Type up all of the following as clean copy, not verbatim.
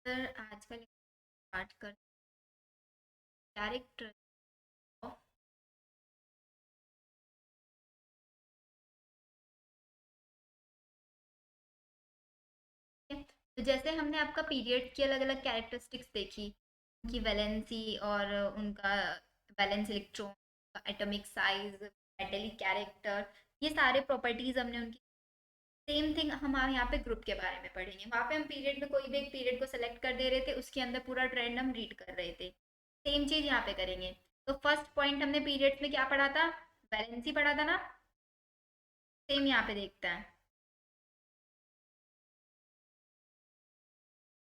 Sir आज का start कर कैरेक्टर ऑफ। तो जैसे हमने आपका पीरियड की अलग अलग कैरेक्टरिस्टिक्स देखी, उनकी वैलेंसी और उनका valence electron, atomic size, metallic character, ये सारे प्रॉपर्टीज हमने उनकी। सेम थिंग हम यहाँ पे ग्रुप के बारे में पढ़ेंगे। वहाँ पे हम पीरियड में कोई भी एक पीरियड को सेलेक्ट कर दे रहे थे, उसके अंदर पूरा ट्रेंड हम रीड कर रहे थे। सेम चीज यहाँ पे करेंगे। तो फर्स्ट पॉइंट हमने पीरियड में क्या पढ़ा था? वैलेंसी पढ़ा था ना। सेम यहाँ पे देखता है।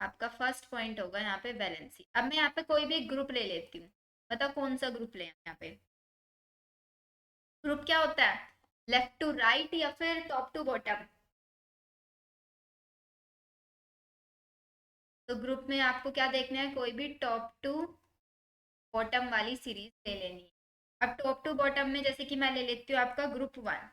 आपका फर्स्ट पॉइंट होगा यहाँ पे वैलेंसी। अब मैं यहाँ पे कोई भी ग्रुप ले लेती हूँ। बताओ कौन सा ग्रुप ले यहाँ पे? ग्रुप क्या होता है? लेफ्ट टू राइट या फिर टॉप टू बॉटम? तो ग्रुप में आपको क्या देखना है? कोई भी टॉप टू बॉटम वाली सीरीज ले लेनी है। अब टॉप टू बॉटम में जैसे कि मैं ले लेती हूँ आपका ग्रुप 1।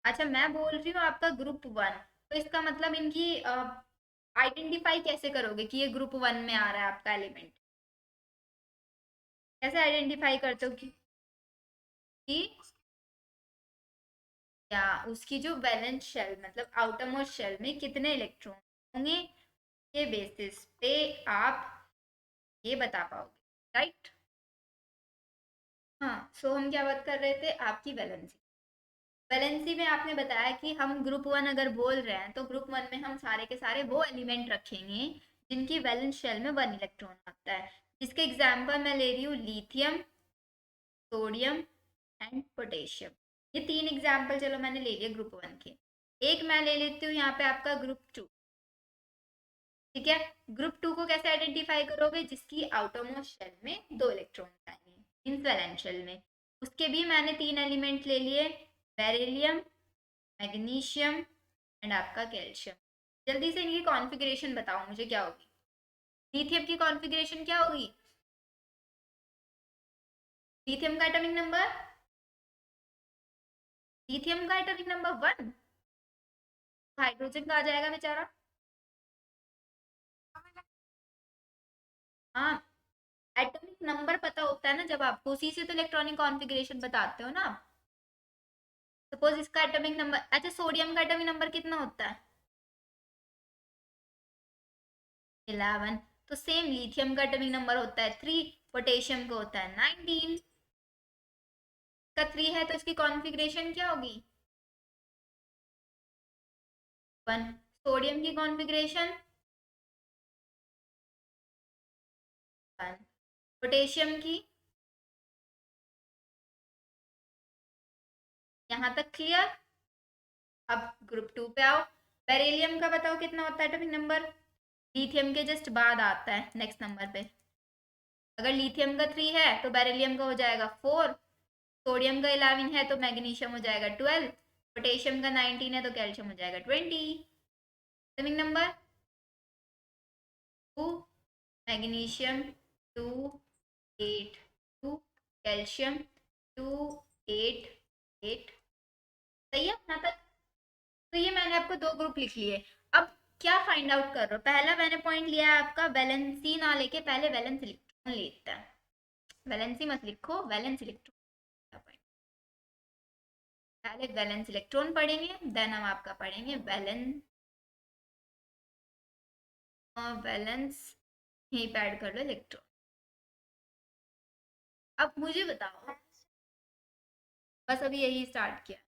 अच्छा, मैं बोल रही हूँ आपका ग्रुप 1। तो इसका मतलब इनकी आइडेंटिफाई कैसे करोगे कि ये ग्रुप 1 में आ रहा है आपका एलिमेंट? कैसे आइडेंटिफाई करते हो कि या उसकी जो वैलेंस शेल मतलब आउटर मोस्ट शेल में कितने इलेक्ट्रॉन होंगे, ये बेसिस पे आप ये बता पाओगे, राइट? हाँ, सो हम क्या बात कर रहे थे? आपकी वैलेंसी। वैलेंसी में आपने बताया कि हम ग्रुप 1 अगर बोल रहे हैं तो ग्रुप 1 में हम सारे के सारे वो एलिमेंट रखेंगे जिनकी वैलेंस शेल में 1 इलेक्ट्रॉन आता है। इसके एग्जाम्पल मैं ले रही हूँ लिथियम, सोडियम एंड पोटेशियम। ये 3 एग्जाम्पल चलो मैंने ले लिए ग्रुप 1 के। एक मैं ले लेती हूँ यहाँ पे आपका ग्रुप 2। ठीक है। ग्रुप 2 को कैसे आइडेंटिफाई करोगे? जिसकी आउटर मोस्ट शेल में 2 इलेक्ट्रॉन आएंगे इन वैलेंस शेल में। उसके भी मैंने 3 एलिमेंट ले लिए, बेरिलियम, मैग्नीशियम एंड आपका कैल्शियम। जल्दी से इनकी कॉन्फ़िगरेशन बताओ मुझे क्या होगी? लिथियम की कॉन्फ़िगरेशन क्या होगी? लिथियम का एटॉमिक नंबर, लिथियम का एटॉमिक नंबर 1। हाइड्रोजन का आ जाएगा बेचारा। हाँ, एटॉमिक नंबर पता होता है ना जब आपको, उसी से तो इलेक्ट्रॉनिक कॉन्फ़िगरेशन बताते हो ना आप। सपोज इसका एटॉमिक नंबर, अच्छा सोडियम का एटॉमिक नंबर कितना होता है? 11। तो सेम लिथियम का एटॉमिक नंबर होता है 3, पोटेशियम का होता है 19। का 3 है तो इसकी कॉन्फ़िगरेशन क्या होगी? 1। सोडियम की कॉन्फ़िगरेशन 1। पोटेशियम की। यहाँ तक क्लियर? अब ग्रुप 2 पे आओ। बेरिलियम का बताओ कितना होता है एटॉमिक नंबर? लिथियम के जस्ट बाद आता है नेक्स्ट नंबर पे। अगर लिथियम का 3 है तो बेरिलियम का हो जाएगा 4। सोडियम का 11 है तो मैग्नीशियम हो जाएगा 12। पोटेशियम का 19 है तो कैल्शियम हो जाएगा 20। Atomic number 2, magnesium 2, 8, 2, calcium 2, 8, 8। सही है यहाँ तक? तो ये मैंने आपको 2 ग्रुप लिख लिए। अब क्या फाइंड आउट कर रहे हो? पहला मैंने पॉइंट लिया है आपका वैलेंसी ना लेके पहले वैलेंस इलेक्ट्रॉन लेता है। वैलेंसी मत लिखो, वैलेंस इलेक्ट्रॉन पॉइंट। पहले वैलेंस इलेक्ट्रॉन पढ़ेंगे, देन हम आपका पढ़ेंगे वैलेंस। वैलेंस यहीं पे ऐड कर लो इलेक्ट्रॉन। अब मुझे बताओ, बस अभी यही स्टार्ट किया।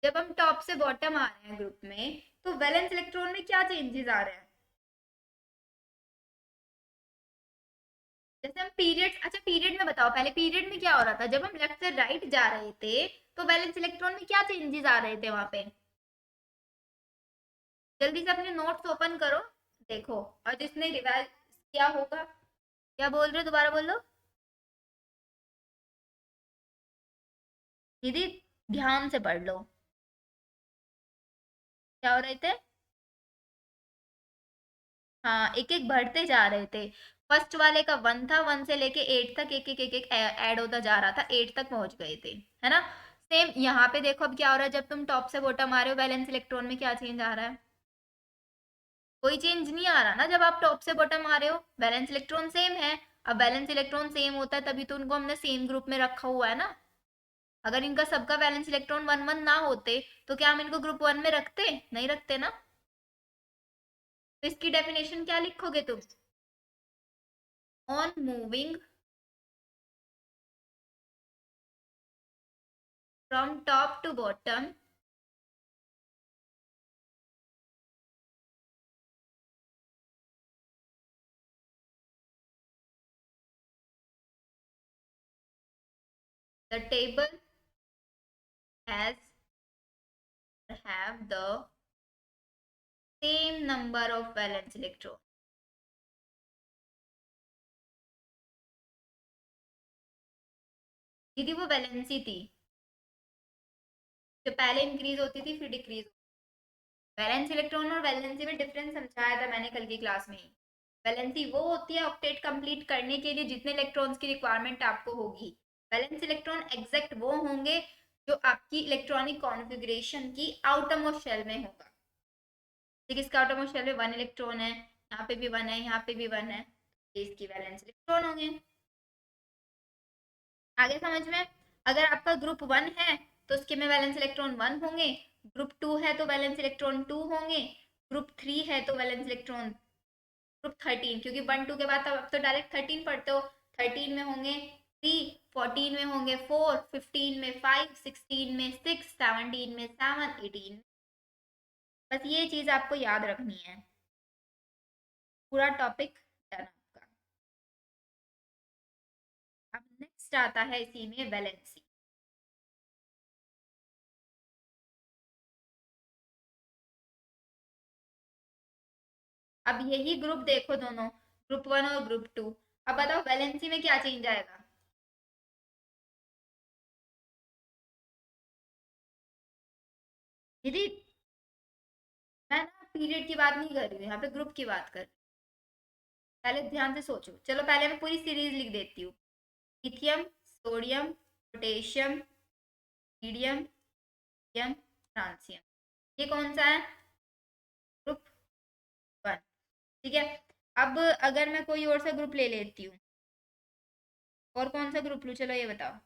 जब हम टॉप से बॉटम आ रहे हैं ग्रुप में तो वैलेंस इलेक्ट्रॉन में क्या चेंजेस आ रहे हैं? जैसे हम पीरियड, अच्छा पीरियड में बताओ, पहले पीरियड में क्या हो रहा था जब हम लेफ्ट से राइट जा रहे थे? तो वैलेंस इलेक्ट्रॉन में क्या चेंजेस आ रहे थे वहां पे? जल्दी से अपने नोट्स ओपन करो, देखो। और जिसने रिवाइज किया होगा, क्या बोल रहे हो दोबारा बोलो। दीदी ध्यान से पढ़ लो। क्या हो रहे थे? हाँ, एक एक बढ़ते जा रहे थे। फर्स्ट वाले का 1 था, 1 से लेके 8 तक एक एक एक एक ऐड होता जा रहा था, 8 तक पहुंच गए थे, है ना? सेम यहाँ पे देखो अब क्या हो रहा है, जब तुम टॉप से बॉटम आ रहे हो वैलेंस इलेक्ट्रॉन में क्या चेंज आ रहा है? कोई चेंज नहीं आ रहा ना जब आप टॉप से बॉटम आ रहे हो, वैलेंस इलेक्ट्रॉन सेम है। अब वैलेंस इलेक्ट्रॉन सेम होता है तभी तो उनको हमने सेम ग्रुप में रखा हुआ है ना। अगर इनका सबका वैलेंस इलेक्ट्रॉन 1 1 ना होते तो क्या हम इनको ग्रुप 1 में रखते? नहीं रखते ना। तो इसकी डेफिनेशन क्या लिखोगे तुम? On moving from top to bottom, the table has have the same number of valence electron। दीदी वो वैलेंसी थी जो पहले इंक्रीज होती थी फिर डिक्रीज। वैलेंस इलेक्ट्रॉन और वैलेंसी में डिफरेंस समझाया था मैंने कल की क्लास में ही। वैलेंसी वो होती है ऑक्टेट कंप्लीट करने के लिए जितने इलेक्ट्रॉन्स की रिक्वायरमेंट आपको होगी। वैलेंस इलेक्ट्रॉन एग्जैक्ट वो होंगे जो आपकी इलेक्ट्रॉनिक कॉन्फ़िगरेशन की आउटर मोस्ट शेल में होगा। ठीक, इसका आउटर मोस्ट शेल में 1 इलेक्ट्रॉन है, यहाँ पे भी 1 है, यहाँ पे भी 1 है, तो इसकी वैलेंस इलेक्ट्रॉन होंगे। आगे समझ में? अगर आपका ग्रुप 1 है तो उसके में वैलेंस इलेक्ट्रॉन 1 होंगे, ग्रुप 2 है तो वैलेंस इलेक्ट्रॉन 2 होंगे, ग्रुप 3 है तो वैलेंस इलेक्ट्रॉन ग्रुप 13, क्योंकि 1 2 के बाद अब तो डायरेक्ट 13 पढ़ते हो। 13 में होंगे 3, 14 में होंगे 4, 15 में 5, 16 में 6, 17 में 7, 18। बस ये चीज आपको याद रखनी है। पूरा टॉपिक डन आपका। अब नेक्स्ट आता है इसी में वैलेंसी। अब यही ग्रुप देखो दोनों, ग्रुप 1 और ग्रुप 2। अब बताओ वैलेंसी में क्या चेंज आएगा? दीदी मैं ना पीरियड की बात नहीं कर रही हूँ, यहाँ पे ग्रुप की बात कर रही हूँ। पहले ध्यान से सोचो। चलो पहले मैं पूरी सीरीज लिख देती हूँ। Lithium, sodium, potassium, medium, francium. ये कौन सा है? ग्रुप 1। ठीक है। अब अगर मैं कोई और सा ग्रुप ले लेती हूँ, और कौन सा ग्रुप लूँ, चलो ये बताओ।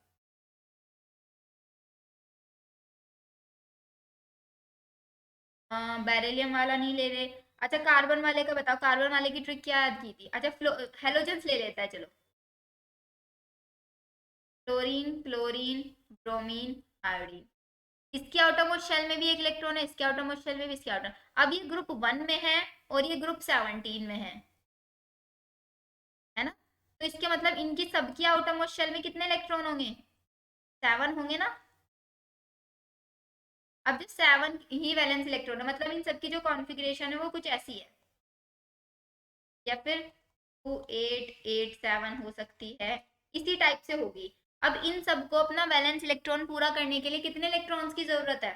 बेरिलियम वाला नहीं ले रहे। अच्छा कार्बन वाले का बताओ, कार्बन वाले की ट्रिक क्या याद की थी? अच्छा हेलोजेंस ले लेता है, चलो। Chlorine, chlorine, bromine, iodine. इसके आउटरमोस्ट शेल में भी एक इलेक्ट्रॉन है, इसके आउटरमोस्ट शेल में भी, इसके आउटर। अब ये ग्रुप 1 में है और ये ग्रुप 17 में है ना? तो इसके मतलब इनकी सबकी आउटरमोस्ट शेल में कितने इलेक्ट्रॉन होंगे? 7 होंगे ना। अब जो 7 ही वैलेंस इलेक्ट्रॉन है, मतलब इन सबकी जो कॉन्फ़िगरेशन है वो कुछ ऐसी है, या फिर 2 8 8 7 हो सकती है, इसी टाइप से होगी। अब इन सबको अपना वैलेंस इलेक्ट्रॉन पूरा करने के लिए कितने इलेक्ट्रॉन्स की जरूरत है?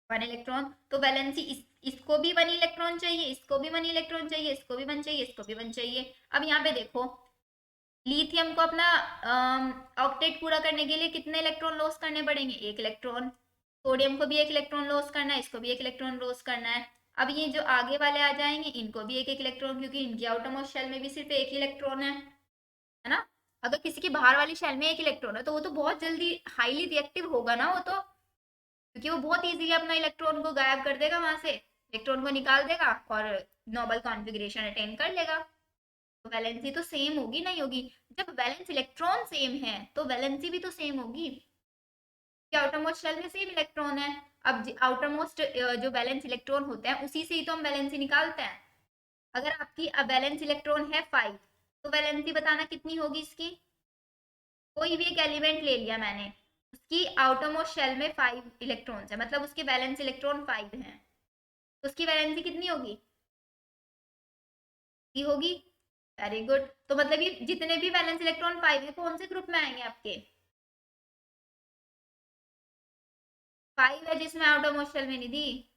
1 इलेक्ट्रॉन। तो वैलेंसी इसको भी 1 इलेक्ट्रॉन चाहिए, इसको भी 1 इलेक्ट्रॉन चाहिए, इसको भी 1 चाहिए, इसको भी 1 चाहिए। अब यहाँ पे देखो, लिथियम को अपना ऑक्टेट पूरा करने के लिए कितने इलेक्ट्रॉन लॉस करने पड़ेंगे? 1 इलेक्ट्रॉन। सोडियम को भी 1 इलेक्ट्रॉन लॉस करना है, इसको भी 1 इलेक्ट्रॉन लॉस करना है। अब ये जो आगे वाले आ जाएंगे इनको भी 1 1 इलेक्ट्रॉन, क्योंकि इनकी आउटरमोस्ट शेल में भी सिर्फ 1 ही इलेक्ट्रॉन है ना? अगर किसी की बाहर वाली शेल में 1 इलेक्ट्रॉन है तो वो तो बहुत जल्दी हाईली रिएक्टिव होगा ना वो तो, क्योंकि वो बहुत इजीली अपना इलेक्ट्रॉन को गायब कर देगा, वहां से इलेक्ट्रॉन को निकाल देगा और नोबल कॉन्फ़िगरेशन अटेन कर लेगा। तो वैलेंसी तो सेम होगी, नहीं होगी? जब वैलेंस इलेक्ट्रॉन सेम है तो वैलेंसी भी तो सेम होगी, कि आउटर मोस्ट शेल में सेम इलेक्ट्रॉन है। अब आउटर मोस्ट जो वैलेंस इलेक्ट्रॉन होते हैं उसी से ही तो हम वैलेंसी निकालते हैं। अगर आपकी वैलेंस इलेक्ट्रॉन है 5, तो वैलेंसी बताना कितनी होगी इसकी? कोई भी एक एलिमेंट ले लिया मैंने, उसकी आउटर मोस्ट शेल में 5 इलेक्ट्रॉन्स है, मतलब उसके वैलेंस इलेक्ट्रॉन 5 हैं, तो उसकी वैलेंसी कितनी होगी? ये होगी। Very good. तो मतलब ये जितने भी वैलेंस इलेक्ट्रॉन 5 है कौन से ग्रुप में आएंगे आपके? 5 है जिसमें आउटर मोस्ट शेल में नहीं दी।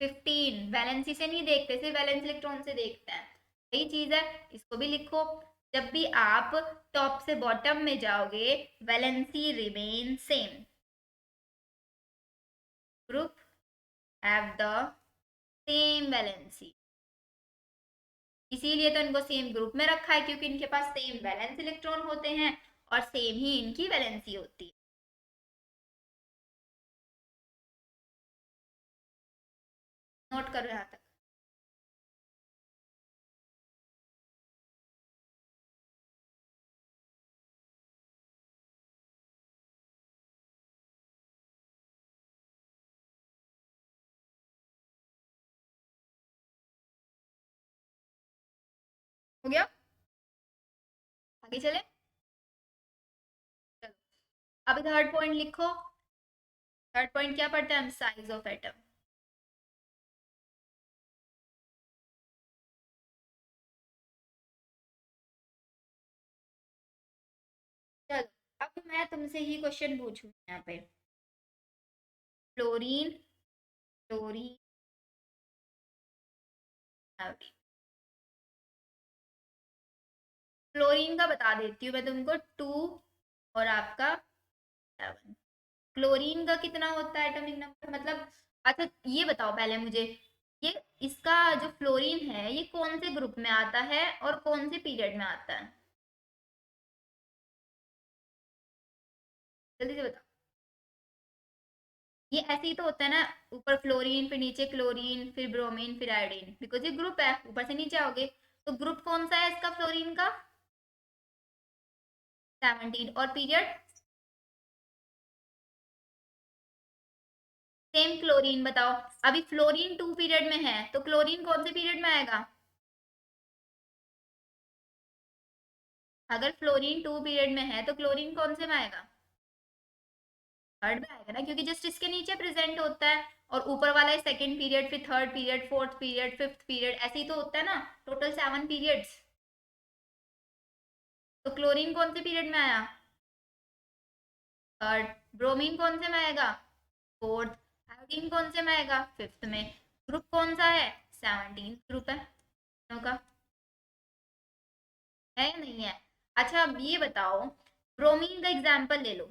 15 वैलेंसी से नहीं देखते, सिर्फ वैलेंस इलेक्ट्रॉन से देखते हैं। यही चीज है, इसको भी लिखो। जब भी आप टॉप से बॉटम में जाओगे valency remain same. Group have the same valency, इसीलिए तो इनको सेम ग्रुप में रखा है क्योंकि इनके पास सेम वैलेंस इलेक्ट्रॉन होते हैं और सेम ही इनकी वैलेंसी होती है। नोट करो यहाँ तक। हो गया, आगे चले। चलो अब थर्ड पॉइंट लिखो। थर्ड पॉइंट क्या पढ़ते हैं हम? Size of atom. चलो अब मैं तुमसे ही क्वेश्चन पूछूं यहाँ पे। Fluorine, fluorine, iodine. फ्लोरीन का बता देती हूँ मैं तुमको, 2 और आपका 7। क्लोरीन का कितना होता है एटॉमिक नंबर, मतलब अच्छा ये बताओ पहले मुझे, ये इसका जो फ्लोरीन है ये कौन से ग्रुप में आता है और कौन से पीरियड में आता है? जल्दी से बताओ। ये ऐसे ही तो होता है ना, ऊपर फ्लोरीन फिर नीचे क्लोरीन फिर ब्रोमीन फिर आयोडीन, बिकॉज ये ग्रुप है, ऊपर से नीचे आओगे। तो ग्रुप कौन सा है इसका फ्लोरीन का? 17। और पीरियड? सेम क्लोरीन बताओ। अभी फ्लोरीन 2 पीरियड में है तो क्लोरीन कौन से पीरियड में आएगा? अगर फ्लोरीन 2 पीरियड में है तो क्लोरीन कौन से में आएगा? थर्ड में आएगा ना, क्योंकि जस्ट इसके नीचे प्रेजेंट होता है और ऊपर वाला है सेकंड पीरियड, फिर third period, fourth period, fifth period, ऐसे ही तो होता है ना, टोटल 7 पीरियड्स। तो क्लोरीन कौन से पीरियड में आया? थर्ड। ब्रोमीन कौन से में आएगा? फोर्थ। आयोडीन कौन से में आएगा? फिफ्थ में। ग्रुप कौन सा है? 17 ग्रुप है दोनों का। है या नहीं है? अच्छा अब ये बताओ, ब्रोमीन का एग्जाम्पल ले लो,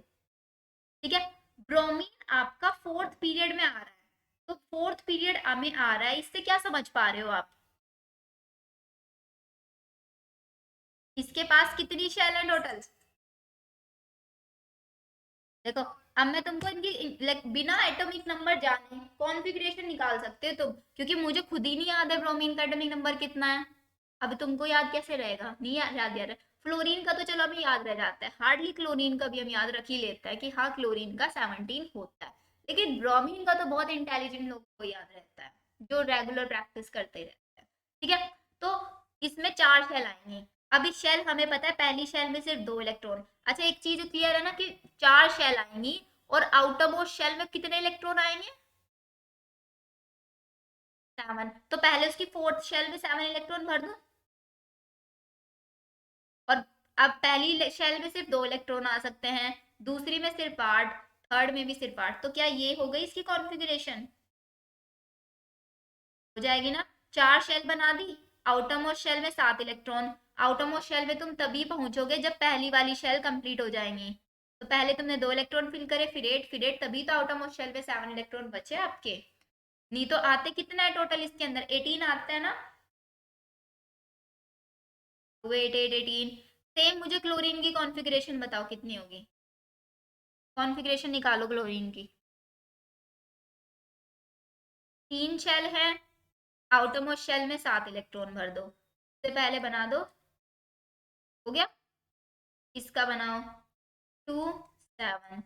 ठीक है। ब्रोमीन आपका फोर्थ पीरियड में आ रहा है, तो फोर्थ पीरियड में आ रहा है, इससे क्या समझ पा रहे हो आप? इसके पास कितनी शेल है टोटल? देखो, अब मैं तुमको इनकी बिना एटॉमिक नंबर जाने कॉन्फ़िगरेशन निकाल सकते हो तुम, क्योंकि मुझे खुद ही नहीं याद है ब्रोमीन का एटॉमिक नंबर कितना है। अब तुमको याद कैसे रहेगा? नहीं याद याद है। फ्लोरीन का तो चलो अभी याद रह जाता है, हार्डली क्लोरीन का भी हम याद रख ही लेते हैं कि हाँ क्लोरीन का 17 होता है। लेकिन ब्रोमीन का तो बहुत इंटेलिजेंट लोगों को याद रहता है, जो रेगुलर प्रैक्टिस करते रहते हैं, ठीक है। तो इसमें 4 शेल आएंगे। अभी शेल हमें पता है, पहली शेल में सिर्फ 2 इलेक्ट्रॉन। अच्छा एक चीज क्लियर है ना कि 4 शेल आएंगी और आउटर मोस्ट शेल में कितने इलेक्ट्रॉन आएंगे? 7। तो पहले उसकी फोर्थ शेल में 7 इलेक्ट्रॉन भर दो। और अब पहली शेल में सिर्फ 2 इलेक्ट्रॉन आ सकते हैं, दूसरी में सिर्फ 8, थर्ड में भी सिर्फ 8। तो क्या ये हो गई इसकी कॉन्फ़िगरेशन? हो जाएगी ना। 4 शेल बना दी, आउटर मोस्ट शेल में 7 इलेक्ट्रॉन। आउटर मोस्ट शेल में तुम तभी पहुंचोगे जब पहली वाली शेल कंप्लीट हो जाएंगी। तो पहले तुमने 2 इलेक्ट्रॉन फिल करे, फिर 8, फिर 8, तभी तो आउटर मोस्ट शेल में 7 इलेक्ट्रॉन बचे आपके। नहीं तो आते कितना है टोटल इसके अंदर? 18 आते हैं ना। 8 8 18। सेम मुझे क्लोरीन की कॉन्फ़िगरेशन बताओ कितनी होगी? कॉन्फ़िगरेशन निकालो क्लोरीन की। 3 शेल है, आउटर मोस्ट शेल में 7 इलेक्ट्रॉन भर दो। इससे पहले बना दो। हो गया। इसका बनाओ 2 7।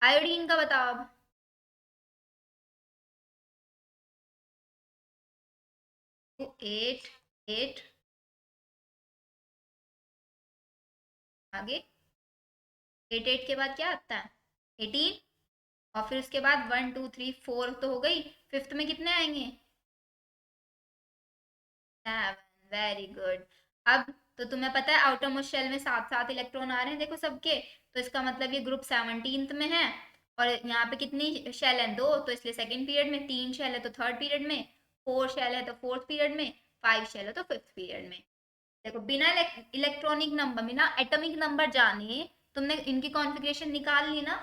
आयोडीन का बताओ अब। 8 8। आगे 8 8 के बाद क्या आता है? 18। और फिर उसके बाद 1 2 3 4 तो हो गई, फिफ्थ में कितने आएंगे? 7। Very good. अब तो तुम्हें पता है आउटर मोस्ट शेल में 7 7 इलेक्ट्रॉन आ रहे हैं देखो सबके। तो इसका मतलब ये ग्रुप 17th में है। और यहाँ पे कितनी शेल है? 2, तो इसलिए सेकंड पीरियड में। 3 शेल है तो थर्ड पीरियड में। 4 शेल है तो फोर्थ पीरियड में। 5 शेल है तो फिफ्थ पीरियड में। देखो बिना इलेक्ट्रॉनिक नंबर, बिना एटॉमिक नंबर जाने तुमने इनकी कॉन्फ़िगरेशन निकाल ली ना।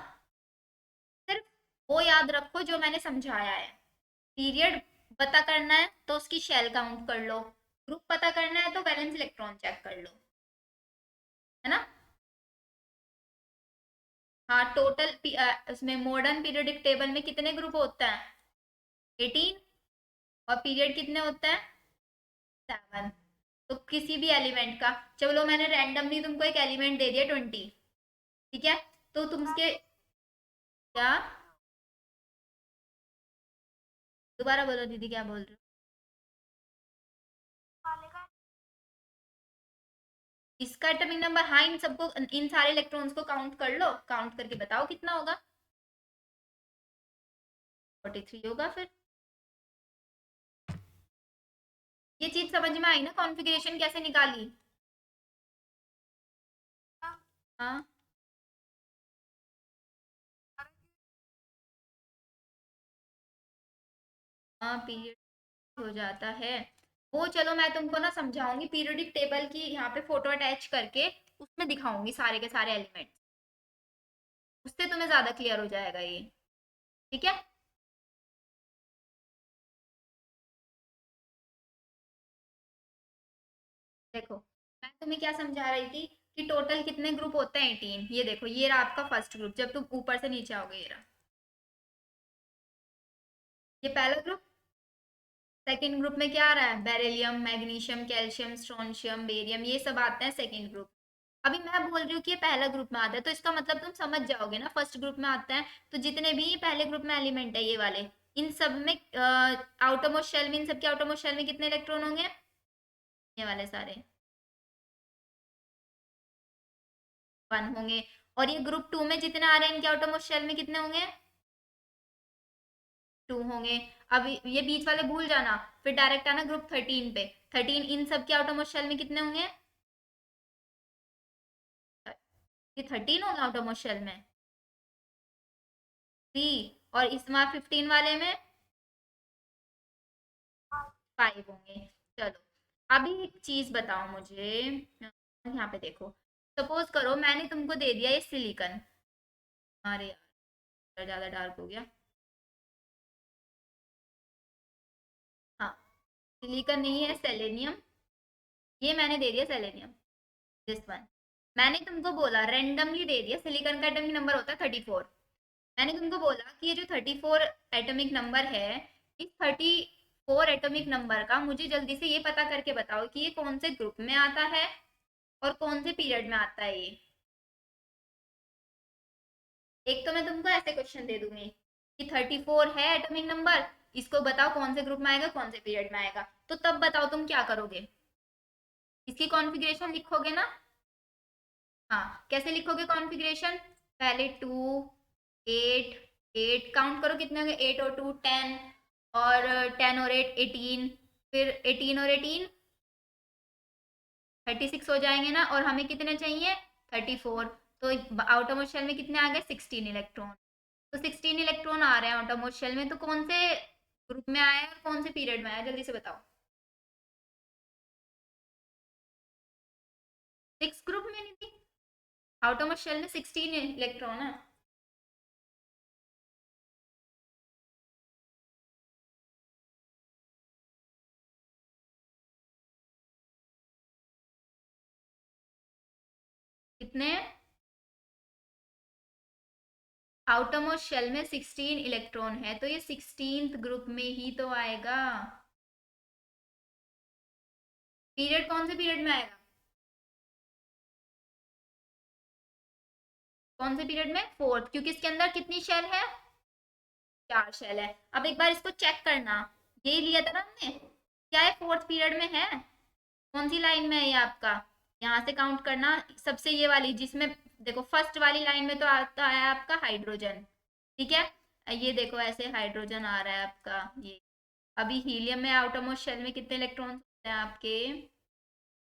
सिर्फ वो याद रखो जो मैंने समझाया है, पीरियड पता करना है तो उसकी शेल काउंट कर लो, ग्रुप पता करना है तो वैलेंस इलेक्ट्रॉन चेक कर लो, है ना। हाँ टोटल उसमें मॉडर्न पीरियोडिक टेबल में कितने ग्रुप होता है, 18, और पीरियड कितने होता है, 7। तो किसी भी एलिमेंट का, चलो मैंने रैंडमली तुमको एक एलिमेंट दे दिया 20, ठीक है, तो तुम उसके क्या, दोबारा बोलो दीदी क्या बोल रहे हो। इसका एटॉमिक नंबर, हाँ इन सबको, इन सारे इलेक्ट्रॉन्स को काउंट कर लो, काउंट करके बताओ कितना होगा, 43 होगा फिर। ये चीज समझ में आई ना, कॉन्फ़िगरेशन कैसे निकाली। हाँ हाँ पीरियड हो जाता है वो, चलो मैं तुमको ना समझाऊंगी पीरियोडिक टेबल की, यहाँ पे फोटो अटैच करके उसमें दिखाऊंगी सारे के सारे एलिमेंट, उससे तुम्हें ज्यादा क्लियर हो जाएगा ये, ठीक है। देखो मैं तुम्हें क्या समझा रही थी कि टोटल कितने ग्रुप होते हैं, 18, ये देखो ये रहा आपका फर्स्ट ग्रुप, जब तुम ऊपर से नीचे आओगे ये रहा, ये पहला ग्रुप। सेकंड ग्रुप में क्या आ रहा है, beryllium, magnesium, calcium, strontium, barium, ये सब आते हैं सेकंड ग्रुप। अभी मैं बोल रही हूँ कि ये पहला ग्रुप में आता है, तो इसका मतलब तुम समझ जाओगे ना, फर्स्ट ग्रुप में आता है, तो जितने भी पहले ग्रुप में एलिमेंट है ये वाले, इन सब में आउटरमोस्ट शेल में, इन सब के आउटरमोस्ट शेल में कितने इलेक्ट्रॉन होंगे, ये वाले सारे 1 होंगे। और ये ग्रुप 2 में जितने आ रहे हैं इनके आउटरमोस्ट शेल में कितने होंगे, 2 होंगे। अब ये बीच वाले भूल जाना, फिर डायरेक्ट आना ग्रुप 13 पे, 13 इन सब के आउटरमोस्ट शेल में कितने होंगे, ये 13 होगा आउटरमोस्ट शेल में, 3, और इसमें 15 वाले में 5 होंगे। चलो अभी एक चीज बताओ मुझे, यहाँ पे देखो, सपोज करो मैंने तुमको दे दिया ये सिलिकॉन, अरे यार ज्यादा डार्क हो गया, हाँ सिलिकॉन नहीं है, सेलेनियम, ये मैंने दे दिया सेलेनियम, दिस वन, मैंने तुमको बोला रैंडमली दे दिया, सिलिकॉन का एटॉमिक नंबर होता है 34, मैंने तुमको बोला कि ये जो 34 एटॉमिक नंबर है, इस 34 एटॉमिक नंबर का मुझे जल्दी से ये पता करके बताओ कि ये कौन से ग्रुप में आता है और कौन से पीरियड में आता है ये। एक तो मैं तुमको ऐसे क्वेश्चन दे दूंगी कि 34 है एटॉमिक नंबर, इसको बताओ कौन से ग्रुप में आएगा कौन से पीरियड में आएगा, तो तब बताओ तुम क्या करोगे, इसकी कॉन्फ़िगरेशन लिखोगे ना। हाँ कैसे लिखोगे कॉन्फ़िगरेशन, पहले 2, 8, 8 काउंट करो कितने होंगे, 8 और 2 10, और 10 और 8 18, फिर 18 और 18 36 हो जाएंगे ना, और हमें कितने चाहिए 34, तो आउटरमोस्ट शेल में कितने आ गए 16 इलेक्ट्रॉन, तो 16 इलेक्ट्रॉन आ रहे हैं आउटरमोस्ट शेल में, तो कौन से ग्रुप में आया है और कौन से पीरियड में आया, जल्दी से बताओ। 6 ग्रुप में नहीं थी, आउटरमोस्ट शेल में 16 इलेक्ट्रॉन है। कितने, आउटरमोस्ट शेल में 16 इलेक्ट्रॉन है, तो ये 16th ग्रुप में ही तो आएगा, पीरियड कौन से पीरियड में आएगा, कौन से पीरियड में, फोर्थ, क्योंकि इसके अंदर कितनी शेल है, 4 शेल है। अब एक बार इसको चेक करना, ये लिया था ना हमने, क्या है फोर्थ पीरियड में है, कौन सी लाइन में है ये आपका, यहाँ से काउंट करना, सबसे ये वाली जिसमें, देखो फर्स्ट वाली लाइन में तो आता है आपका हाइड्रोजन, ठीक है, ये देखो ऐसे हाइड्रोजन आ रहा है आपका ये। अभी हीलियम में आउटरमोस्ट शेल में कितने इलेक्ट्रॉन्स होते हैं आपके,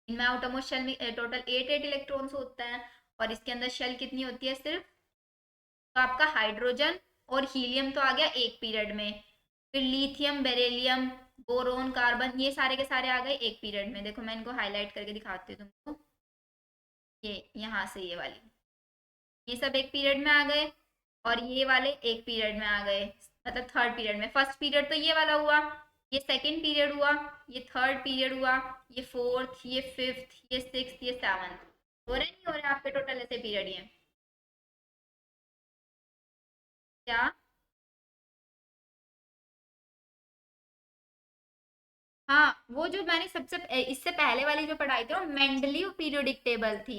इनमें आउटरमोस्ट शेल में टोटल 8 इलेक्ट्रॉन्स होता है, और इसके अंदर शेल कितनी होती है सिर्फ, तो आपका हाइड्रोजन और हीलियम तो आ गया एक पीरियड में, फिर लिथियम, बेरिलियम, बोरोन, कार्बन, ये सारे के सारे आ गए एक पीरियड में, देखो मैं इनको हाईलाइट करके दिखाती हूँ तुमको, ये यहाँ से ये वाली, ये सब एक पीरियड में आ गए, और ये वाले एक पीरियड में आ गए, मतलब थर्ड पीरियड में, फर्स्ट पीरियड तो ये वाला हुआ, ये सेकंड पीरियड हुआ, ये थर्ड पीरियड हुआ, ये फोर्थ, ये फिफ्थ, ये सिक्स्थ, ये सेवंथ। हो रहे नहीं हो रहे आपके टोटल ऐसे पीरियड ये? क्या? हाँ, वो जो मैंने सबसे इससे पहले वाली जो पढ़ाई थी वो मेंडलीव पीरियोडिक टेबल थी।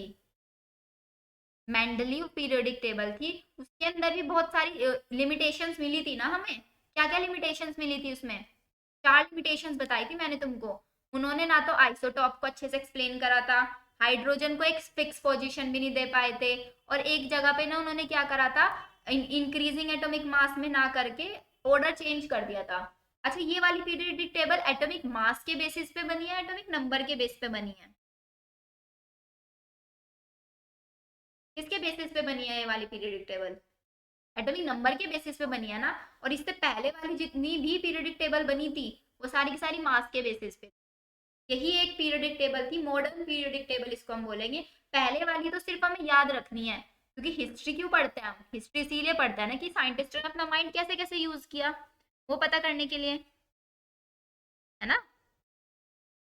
मेंडलीव पीरियोडिक टेबल थी, उसके अंदर भी बहुत सारी लिमिटेशंस मिली थी ना हमें। क्या क्या लिमिटेशंस मिली थी उसमें? चार लिमिटेशंस बताई थी मैंने तुमको। उन्होंने ना तो आइसोटॉप को अच्छे से एक्सप्लेन करा था, हाइड्रोजन को एक फिक्स पोजीशन भी नहीं दे पाए थे, और एक जगह पे ना उन्होंने क्या करा था, इंक्रीजिंग एटॉमिक मास में ना करके ऑर्डर चेंज कर दिया था। अच्छा, ये वाली पीरियोडिक टेबल एटॉमिक मास के बेसिस पे बनी है, एटॉमिक नंबर के बेस पे बनी है? किसके बेसिस पे बनी है ये वाली पीरियोडिक टेबल? एटॉमिक नंबर के बेसिस पे बनी है ना। और इससे पहले वाली जितनी भी पीरियोडिक टेबल बनी थी वो सारी की सारी मास के बेसिस पे। यही एक पीरियोडिक टेबल थी, मॉडर्न पीरियोडिक टेबल इसको हम बोलेंगे। पहले वाली तो सिर्फ हमें याद रखनी है, क्योंकि हिस्ट्री क्यों पढ़ते हैं हम? हिस्ट्री इसीलिए पढ़ते हैं ना कि साइंटिस्ट ने अपना माइंड कैसे कैसे यूज किया, वो पता करने के लिए, है ना।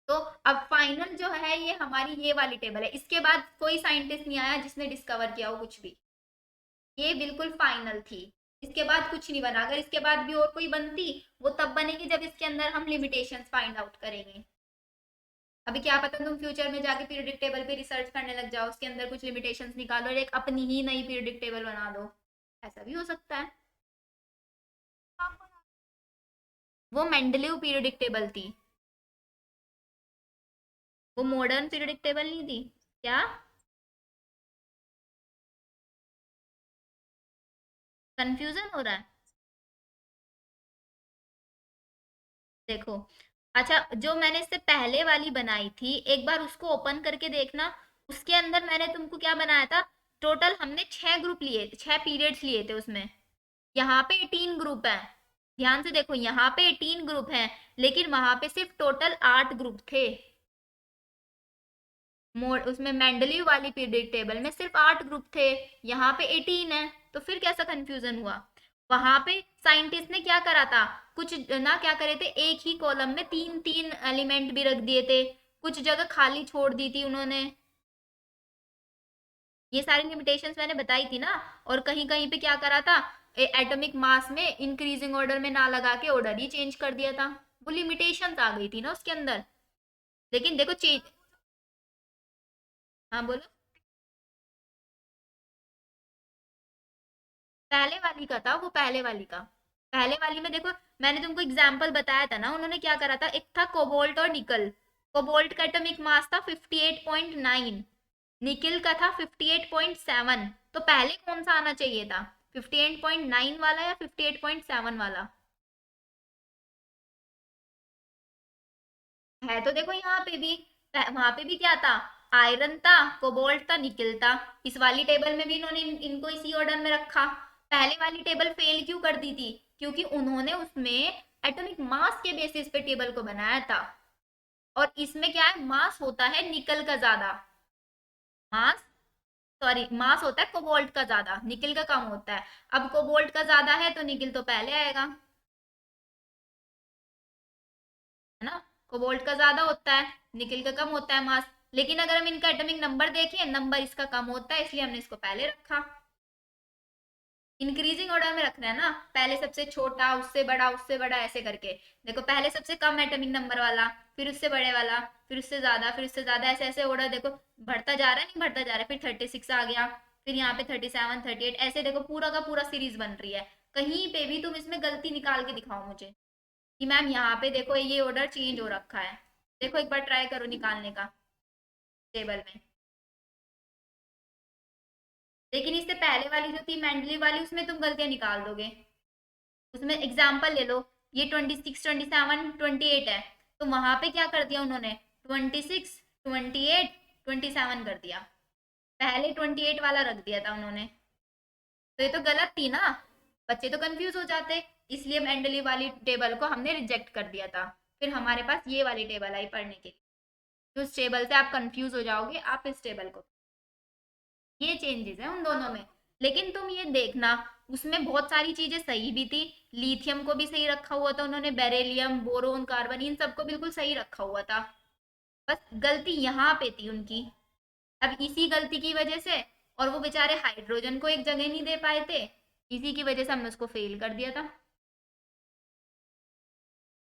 तो अब फाइनल जो है ये हमारी ये वाली टेबल है, इसके बाद कोई साइंटिस्ट नहीं आया जिसने डिस्कवर किया हो कुछ भी। ये बिल्कुल फाइनल थी, इसके बाद कुछ नहीं बना। अगर इसके बाद भी और कोई बनती वो तब बनेगी जब इसके अंदर हम लिमिटेशंस फाइंड आउट करेंगे। अभी क्या पता तुम फ्यूचर में जाके पीरियोडिक टेबल पे रिसर्च करने लग जाओ, उसके अंदर कुछ लिमिटेशंस निकालो और एक अपनी ही नई पीरियोडिक टेबल बना दो, ऐसा भी हो सकता है। वो मेंडलीव पीरियोडिक टेबल थी, वो मॉडर्न पीरियोडिक टेबल नहीं थी। क्या? कंफ्यूजन हो रहा है? देखो, अच्छा, जो मैंने इससे पहले वाली बनाई थी एक बार उसको ओपन करके देखना। उसके अंदर मैंने तुमको क्या बनाया था, टोटल हमने 6 ग्रुप लिए थे, 6 पीरियड्स लिए थे उसमें। यहाँ पे 18 ग्रुप है, ध्यान से देखो, यहाँ पे 18 ग्रुप हैं, लेकिन वहां पे सिर्फ टोटल 8 ग्रुप थे। मोड उसमें मेंडलीव वाली पीरियडिक टेबल में सिर्फ 8 ग्रुप थे, यहाँ पे 18 है। तो फिर कैसा कंफ्यूजन हुआ? वहां पे साइंटिस्ट ने क्या करा था, कुछ ना क्या करे थे, एक ही कॉलम में तीन तीन एलिमेंट भी रख दिए थे, कुछ जगह खाली छोड़ दी थी उन्होंने। ये सारी लिमिटेशंस मैंने बताई थी ना। और कहीं कहीं पे क्या करा था, एटॉमिक मास में इंक्रीजिंग ऑर्डर में ना लगा के ऑर्डर ही चेंज कर दिया था। वो लिमिटेशंस आ गई थी ना उसके अंदर। लेकिन देखो चेंज। हाँ बोलो। पहले वाली का था वो, पहले वाली का। पहले वाली में देखो, मैंने तुमको एग्जाम्पल बताया था ना, उन्होंने क्या करा था, एक था कोबाल्ट और निकल। कोबाल्ट का एटॉमिक मास था 58.9, निकिल का था 58.7। तो पहले कौन सा आना चाहिए था, 58.9 वाला या 58.7 वाला? है तो देखो यहाँ पे भी, वहां पे भी क्या था, आयरन था, कोबाल्ट था, निकिल था। इस वाली टेबल में भी इन्होंने इनको इसी ऑर्डर में रखा। पहले वाली टेबल फेल क्यों कर दी थी, क्योंकि उन्होंने उसमें एटॉमिक मास के बेसिस पे टेबल को बनाया था। और इसमें क्या है, मास होता है निकल का ज्यादा, मास, सॉरी, मास होता है कोबाल्ट का ज्यादा, निकल का कम होता है। अब कोबाल्ट का ज्यादा है तो निकल तो पहले आएगा, है ना। कोबाल्ट का ज्यादा होता है, निकल का कम होता है मास। लेकिन अगर हम इनका एटॉमिक नंबर देखें, नंबर इसका कम होता है, इसलिए हमने इसको पहले रखा। इंक्रीजिंग ऑर्डर में रखना है ना, पहले सबसे छोटा, उससे बड़ा, उससे बड़ा, ऐसे करके। देखो, पहले सबसे कम एटॉमिक नंबर वाला, फिर उससे बड़े वाला, फिर उससे ज्यादा, फिर उससे ज्यादा, ऐसे ऐसे ऑर्डर देखो बढ़ता जा रहा है, नहीं बढ़ता जा रहा है। फिर 36 आ गया, फिर यहाँ पे 37, 38, ऐसे देखो पूरा का पूरा सीरीज बन रही है। कहीं पे भी तुम इसमें गलती निकाल के दिखाओ मुझे कि मैम यहाँ पे देखो ये ऑर्डर चेंज हो रखा है। देखो एक बार ट्राई करो निकालने का टेबल में। लेकिन इससे पहले वाली जो थी मेंडली वाली, उसमें तुम गलतियां निकाल दोगे। उसमें एग्जाम्पल ले लो, ये 26, 27, 28 है, तो वहां पे क्या कर दिया उन्होंने, 26, 28, 27 कर दिया, पहले 28 वाला रख दिया था उन्होंने। तो ये तो गलत थी ना, बच्चे तो कंफ्यूज हो जाते। इसलिए मेंडली वाली टेबल को हमने रिजेक्ट कर दिया था। फिर हमारे पास ये वाली टेबल आई पढ़ने के लिए। उस टेबल से आप कंफ्यूज हो जाओगे, आप इस टेबल को, ये चेंजेस है उन दोनों में। लेकिन तुम ये देखना, उसमें बहुत सारी चीजें सही भी थी, लिथियम को भी सही रखा हुआ था उन्होंने, बेरिलियम, बोरोन, कार्बन, इन सबको बिल्कुल सही रखा हुआ था। बस गलती यहाँ पे थी उनकी। अब इसी गलती की वजह से, और वो बेचारे हाइड्रोजन को एक जगह नहीं दे पाए थे, इसी की वजह से हमने उसको फेल कर दिया था।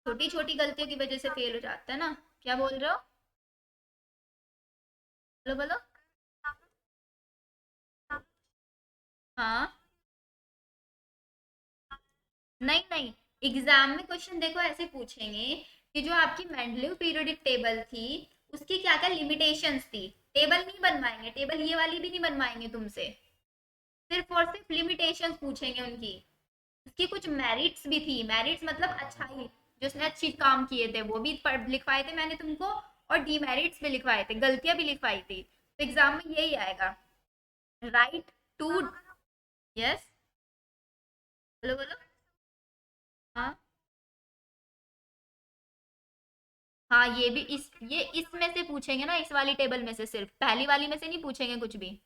छोटी छोटी गलतियों की वजह से फेल हो जाता है ना। क्या बोल रहे हो? बोलो बोलो। हाँ, नहीं नहीं, एग्जाम में क्वेश्चन देखो ऐसे पूछेंगे कि जो आपकी मेंडलीव पीरियोडिक टेबल थी, उसकी क्या क्या लिमिटेशंस थी। टेबल नहीं बनवाएंगे, टेबल ये वाली भी नहीं बनवाएंगे तुमसे, सिर्फ और सिर्फ लिमिटेशंस पूछेंगे उनकी। उसकी कुछ मेरिट्स भी थी, मेरिट्स मतलब अच्छाई, जो उसने अच्छी काम किए थे वो भी लिखवाए थे मैंने तुमको, और डीमेरिट्स भी लिखवाए थे, गलतियां भी लिखवाई थी। तो एग्जाम में यही आएगा, राइट टू। यस, बोलो बोलो। हाँ हाँ, ये भी ये इसमें से पूछेंगे ना, इस वाली टेबल में से, सिर्फ पहली वाली में से नहीं पूछेंगे कुछ भी।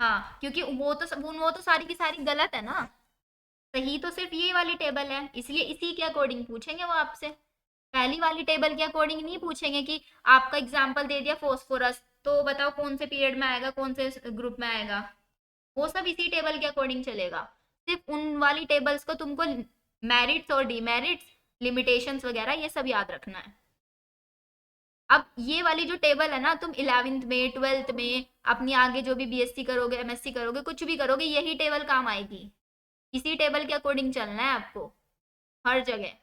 हाँ, क्योंकि वो तो सारी की सारी गलत है ना। सही तो सिर्फ ये वाली टेबल है, इसलिए इसी के अकॉर्डिंग पूछेंगे वो आपसे। पहली वाली टेबल के अकॉर्डिंग नहीं पूछेंगे कि आपका एग्जाम्पल दे दिया फॉस्फोरस, तो बताओ कौन से पीरियड में आएगा, कौन से ग्रुप में आएगा। वो सब इसी टेबल के अकॉर्डिंग चलेगा। सिर्फ उन वाली टेबल्स को तुमको मेरिट्स और डीमेरिट्स, लिमिटेशंस वगैरह ये सब याद रखना है। अब ये वाली जो टेबल है ना, तुम 11वीं में, 12वीं में, अपनी आगे जो भी बीएससी करोगे, एमएससी करोगे, कुछ भी करोगे, यही टेबल काम आएगी। इसी टेबल के अकॉर्डिंग चलना है आपको हर जगह।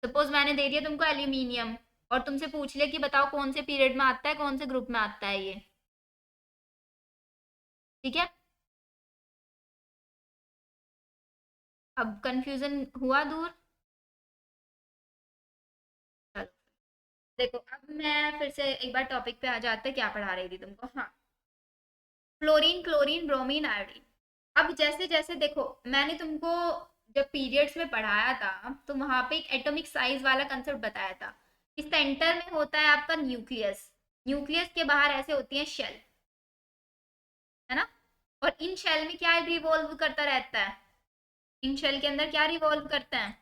सपोज मैंने दे दिया तुमको एल्यूमिनियम, और तुमसे पूछ लिया कि बताओ कौन से पीरियड में आता है, कौन से ग्रुप में आता है ये। ठीक है, अब कंफ्यूजन हुआ दूर। चलो, देखो अब मैं फिर से एक बार टॉपिक पे आ जाते हैं, क्या पढ़ा रही थी तुमको। हाँ, फ्लोरीन, क्लोरीन, ब्रोमीन, आयोडीन। अब जैसे जैसे देखो, मैंने तुमको जब पीरियड्स में पढ़ाया था, तो वहां पे एक एटॉमिक साइज वाला कंसेप्ट बताया था कि सेंटर में होता है आपका न्यूक्लियस, न्यूक्लियस के बाहर ऐसे होती है शेल, है ना। और इन शेल में क्या रिवॉल्व करता रहता है, इन शेल के अंदर क्या रिवॉल्व करते हैं,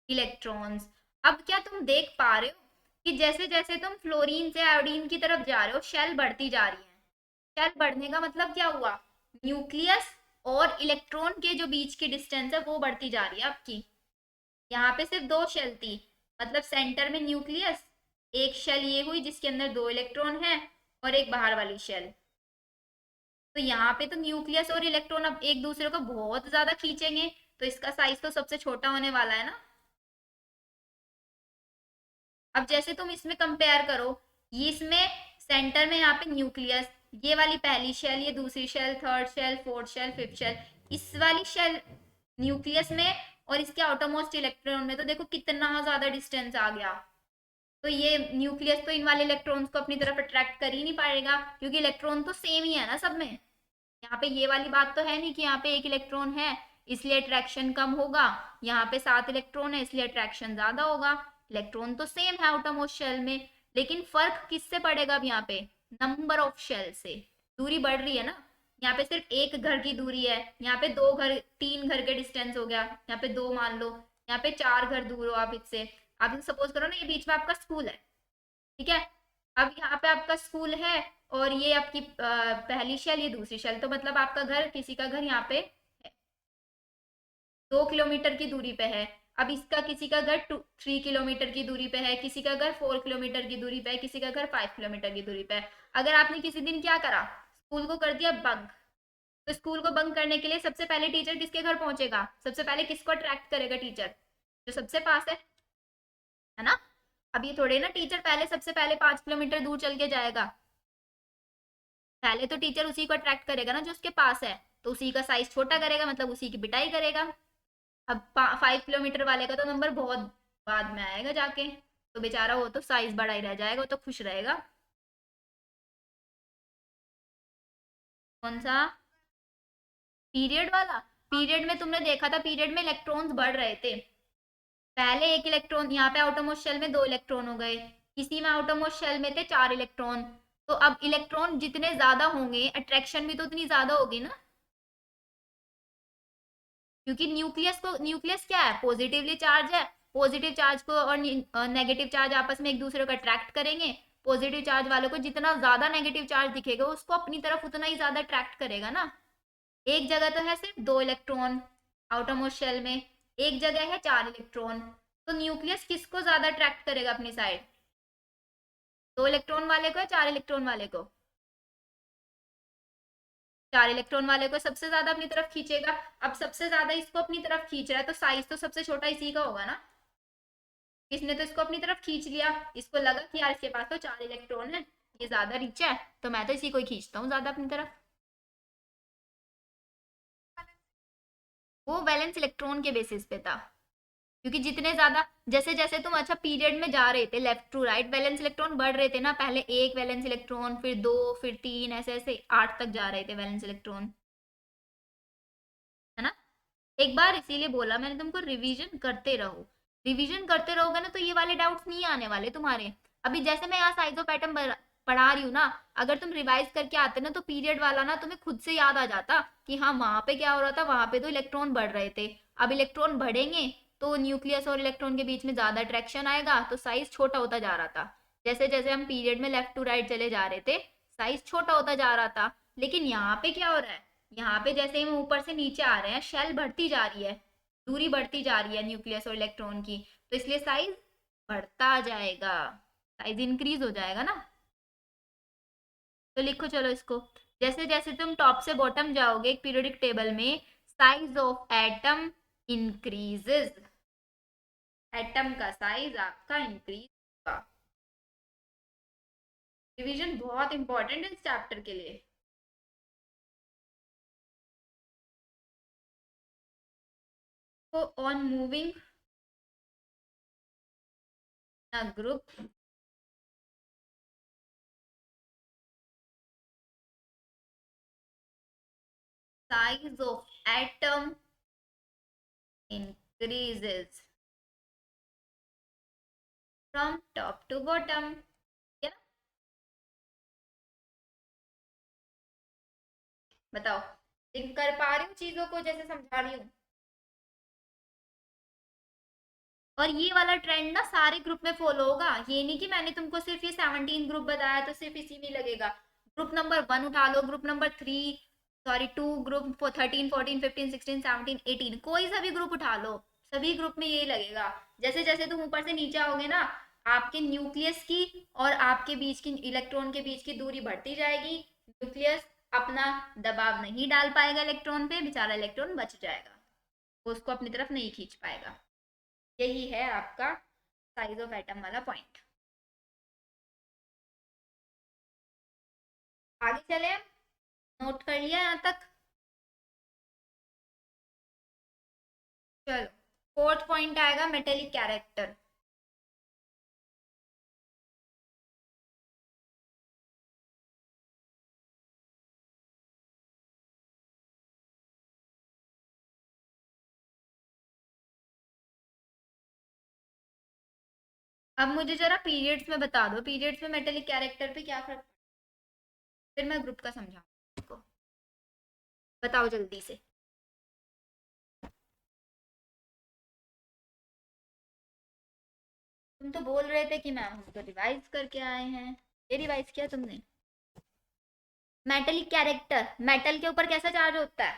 इलेक्ट्रॉन्स। अब क्या तुम देख पा रहे हो कि जैसे जैसे तुम फ्लोरीन से आयोडीन की तरफ जा रहे हो, शेल बढ़ती जा रही है। शेल बढ़ने का मतलब क्या हुआ, न्यूक्लियस और इलेक्ट्रॉन के जो बीच की डिस्टेंस है वो बढ़ती जा रही है आपकी। यहाँ पे सिर्फ दो शेल थी, मतलब सेंटर में न्यूक्लियस, एक शेल ये हुई जिसके अंदर दो इलेक्ट्रॉन है, और एक बाहर वाली शेल। तो यहाँ पे तो न्यूक्लियस और इलेक्ट्रॉन अब एक दूसरे को बहुत ज्यादा खींचेंगे, तो इसका साइज तो सबसे छोटा होने वाला है ना। अब जैसे तुम इसमें कंपेयर करो, ये इसमें सेंटर में यहाँ पे न्यूक्लियस, ये वाली पहली शेल, ये दूसरी shell, third shell, fourth shell, fifth shell, इस वाली शेल न्यूक्लियस में, और इसके आउटरमोस्ट इलेक्ट्रॉन में, तो देखो कितना ज्यादा डिस्टेंस आ गया। तो ये न्यूक्लियस तो इन वाले इलेक्ट्रॉन्स को अपनी तरफ अट्रैक्ट कर ही नहीं पाएगा, क्योंकि इलेक्ट्रॉन तो सेम ही है ना सब में। यहाँ पे ये वाली बात तो है नहीं कि यहाँ पे एक इलेक्ट्रॉन है इसलिए अट्रैक्शन कम होगा, यहाँ पे 7 इलेक्ट्रॉन है इसलिए अट्रैक्शन ज्यादा होगा। इलेक्ट्रॉन तो सेम है आउटरमोस्ट शेल में, लेकिन फर्क किससे पड़ेगा अब यहाँ पे, नंबर ऑफ शेल से। दूरी बढ़ रही है ना, यहाँ पे सिर्फ एक घर की दूरी है, यहाँ पे दो घर, तीन घर के डिस्टेंस हो गया, यहाँ पे दो मान लो, यहाँ पे चार घर दूर हो आप इससे। आप सपोज करो ना, ये बीच में आपका स्कूल है, ठीक है। अब यहाँ पे आपका स्कूल है, और ये आपकी पहली शेल, ये दूसरी शेल, तो मतलब आपका घर, किसी का घर यहाँ पे है, 2 किलोमीटर की दूरी पे है। अब इसका किसी का घर 3 किलोमीटर की दूरी पे है, किसी का घर 4 किलोमीटर की दूरी पे है, किसी का घर 5 किलोमीटर की दूरी पे है। अगर आपने किसी दिन क्या करा, स्कूल को कर दिया बंक, तो स्कूल को बंक करने के लिए सबसे पहले टीचर किसके घर पहुंचेगा, सबसे पहले किसको अट्रैक्ट करेगा टीचर, जो सबसे पास है ना। अब ये थोड़े ना टीचर पहले सबसे पहले 5 किलोमीटर दूर चल के जाएगा, पहले तो टीचर उसी को अट्रैक्ट करेगा ना जो उसके पास है, तो उसी का साइज छोटा करेगा, मतलब उसी की पिटाई करेगा। अब 5 किलोमीटर वाले का तो नंबर बहुत बाद में आएगा जाके, तो बेचारा वो तो साइज बड़ा ही रह जाएगा, वो तो खुश रहेगा। कौन सा पीरियड वाला, पीरियड में तुमने देखा था, पीरियड में इलेक्ट्रॉन्स बढ़ रहे थे। पहले एक इलेक्ट्रॉन, यहाँ पे आउटरमोस्ट शेल में दो इलेक्ट्रॉन हो गए, किसी में आउटरमोस्ट शेल में थे 4 इलेक्ट्रॉन, तो अब इलेक्ट्रॉन जितने ज्यादा होंगे अट्रैक्शन भी तो उतनी ज्यादा होगी ना, क्योंकि न्यूक्लियस क्या है, पॉजिटिवली चार्ज है। पॉजिटिव चार्ज को और नेगेटिव चार्ज आपस में एक दूसरे को अट्रैक्ट करेंगे। पॉजिटिव चार्ज वालों को जितना ज्यादा नेगेटिव चार्ज दिखेगा उसको अपनी तरफ उतना ही ज्यादा अट्रैक्ट करेगा ना। एक जगह तो है सिर्फ 2 इलेक्ट्रॉन आउटरमोस्ट शेल में, एक जगह है 4 इलेक्ट्रॉन। तो न्यूक्लियस किसको ज्यादा अट्रैक्ट करेगा अपनी साइड, 2 इलेक्ट्रॉन वाले को या 4 इलेक्ट्रॉन वाले को? 4 इलेक्ट्रॉन वाले को सबसे ज्यादा अपनी तरफ खींचेगा। अब सबसे ज्यादा इसको अपनी तरफ खींच रहा है तो साइज तो सबसे छोटा इसी का होगा ना। इसने तो इसको अपनी तरफ खींच लिया, इसको लगा कि यार इसके पास तो 4 इलेक्ट्रॉन है, ये ज्यादा रिच है, तो मैं तो इसी को ही खींचता हूँ ज्यादा अपनी तरफ। वो वैलेंस इलेक्ट्रॉन के बेसिस पे था, क्योंकि जितने ज्यादा, जैसे जैसे तुम अच्छा पीरियड में जा रहे थे left to right, valence electron बढ़ रहे थे ना, पहले एक वैलेंस इलेक्ट्रॉन, फिर 2, फिर 3, ऐसे ऐसे 8 तक जा रहे थे वैलेंस इलेक्ट्रॉन, है ना। एक बार इसीलिए बोला मैंने तुमको, रिवीजन करते रहो। रिवीजन करते रहोगे ना तो ये वाले डाउट्स नहीं आने वाले तुम्हारे। अभी जैसे मैं यहाँ साइज ऑफ एटम पढ़ा रही हूँ ना, अगर तुम रिवाइज करके आते ना तो पीरियड वाला ना तुम्हें खुद से याद आ जाता कि हाँ वहां पे क्या हो रहा था, वहां पे तो इलेक्ट्रॉन बढ़ रहे थे। अब इलेक्ट्रॉन बढ़ेंगे तो न्यूक्लियस और इलेक्ट्रॉन के बीच में ज्यादा अट्रैक्शन आएगा, तो साइज छोटा होता जा रहा था। जैसे जैसे हम पीरियड में लेफ्ट टू राइट चले जा रहे थे, साइज छोटा होता जा रहा था। लेकिन यहाँ पे क्या हो रहा है, यहाँ पे जैसे ही हम ऊपर से नीचे आ रहे हैं शेल बढ़ती जा रही है, दूरी बढ़ती जा रही है न्यूक्लियस और इलेक्ट्रॉन की, तो इसलिए साइज बढ़ता जाएगा, साइज इंक्रीज हो जाएगा ना। तो लिखो चलो इसको, जैसे जैसे तुम टॉप से बॉटम जाओगे एक पीरियोडिक टेबल में, size of atom increases, atom का साइज आपका इंक्रीज होगा। डिवीजन बहुत इंपॉर्टेंट है इस चैप्टर के लिए। तो on moving a group, size of atom increases from top to bottom, क्या? बताओ, लिंक कर पा रही हूँ चीजों को जैसे समझा रही हूँ? और ये वाला ट्रेंड ना सारे ग्रुप में फॉलो होगा, ये नहीं कि मैंने तुमको सिर्फ ये 17 ग्रुप बताया तो सिर्फ इसी में लगेगा। ग्रुप नंबर 1 उठा लो, ग्रुप नंबर 3, सॉरी 2, ग्रुप 13, 14, 15, 16, 17, 18, कोई सा भी ग्रुप उठा लो, सभी ग्रुप में यही लगेगा। जैसे जैसे तुम ऊपर से नीचे आओगे ना, आपके न्यूक्लियस की और आपके बीच की इलेक्ट्रॉन के बीच की दूरी बढ़ती जाएगी। न्यूक्लियस अपना दबाव नहीं डाल पाएगा इलेक्ट्रॉन पे, बेचारा इलेक्ट्रॉन बच जाएगा, वो उसको अपनी तरफ नहीं खींच पाएगा। यही है आपका साइज ऑफ एटम वाला पॉइंट। आगे चले, नोट कर लिया यहाँ तक? चलो, फोर्थ पॉइंट आएगा मेटेलिक कैरेक्टर। अब मुझे जरा पीरियड्स में बता दो, पीरियड्स में मेटेलिक कैरेक्टर पे क्या फर्क, फिर मैं ग्रुप का समझाऊँ, बताओ जल्दी से। तुम तो बोल रहे थे कि मैम हम तो रिवाइज करके आए हैं, ये रिवाइज किया तुमने? मेटेलिक कैरेक्टर, मेटल के ऊपर कैसा चार्ज होता है,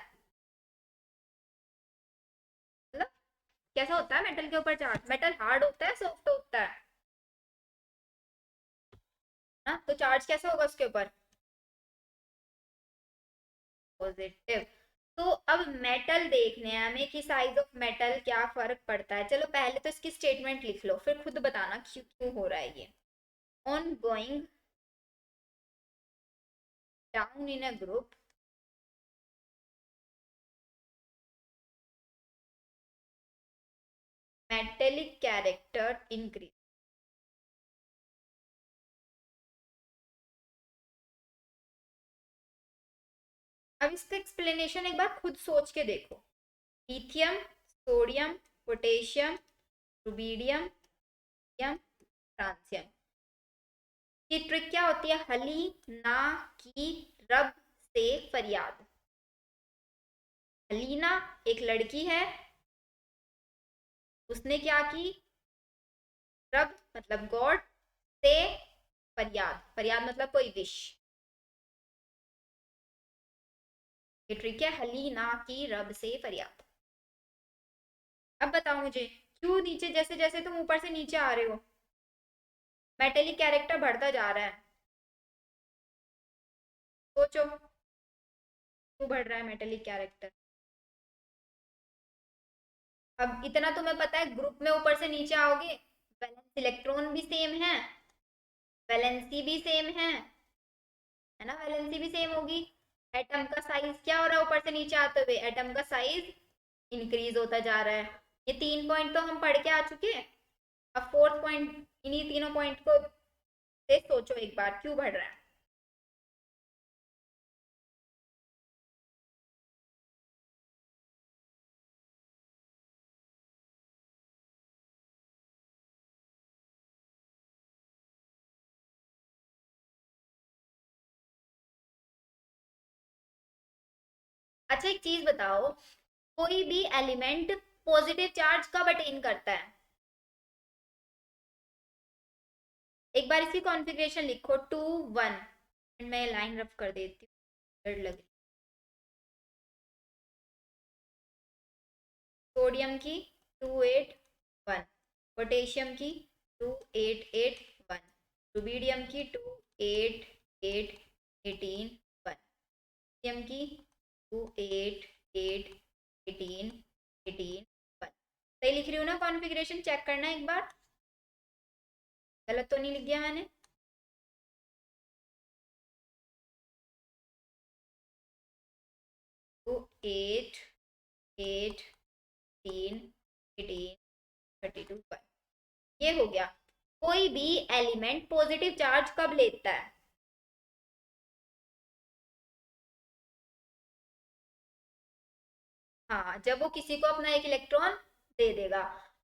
मतलब कैसा होता है मेटल के ऊपर चार्ज? मेटल हार्ड होता है सॉफ्ट होता है ना, तो चार्ज कैसा होगा उसके ऊपर? पॉजिटिव। तो अब मेटल देखने हैं हमें कि साइज ऑफ मेटल क्या फर्क पड़ता है। चलो पहले तो इसकी स्टेटमेंट लिख लो, फिर खुद बताना क्यों क्यों हो रहा है ये। On going down in a group, metallic character increase. अब इसका एक्सप्लेनेशन एक बार खुद सोच के देखो। Lithium, sodium, potassium, rubidium, francium, ये ट्रिक क्या होती है? हली ना की रब से फरियाद। हलीना एक लड़की है, उसने क्या की? रब मतलब गॉड, से फरियाद, फरियाद मतलब कोई विश। ये ट्रिक है, हलीना की रब से फरियाद। अब बताओ मुझे, क्यों नीचे, जैसे जैसे तुम ऊपर से नीचे आ रहे हो मेटेलिक कैरेक्टर बढ़ता जा रहा है? सोचो क्यों बढ़ रहा है मेटेलिक कैरेक्टर? अब इतना तुम्हें पता है, ग्रुप में ऊपर से नीचे आओगे, वैलेंस इलेक्ट्रॉन भी सेम है, वैलेंसी भी सेम है ना, वैलेंसी भी सेम होगी। एटम का साइज क्या हो रहा है ऊपर से नीचे आते हुए? एटम का साइज इंक्रीज होता जा रहा है। ये 3 पॉइंट तो हम पढ़ के आ चुके हैं। अब फोर्थ पॉइंट, इन्हीं तीनों पॉइंट को से सोचो एक बार, क्यों बढ़ रहा है? अच्छा एक चीज बताओ, कोई भी एलिमेंट पॉजिटिव चार्ज कब अटेन करता है? एक बार इसकी कॉन्फ़िगरेशन लिखो, 2 1। मैं लाइन रफ कर देती हूँ, लग रही। सोडियम की 2 8 1, पोटेशियम की 2 8 8 1, रुबीडियम की 2 8 8 18 1, लिथियम की 2 8 8 18 1। सही लिख रही हूँ ना? कॉन्फ़िगरेशन चेक करना एक बार, गलत तो नहीं लिख दिया मैंने? 2 8 8 18 32 1, ये हो गया। कोई भी एलिमेंट पॉजिटिव चार्ज कब लेता है? हाँ, जब वो किसी को अपना एक इलेक्ट्रॉन दे देगा।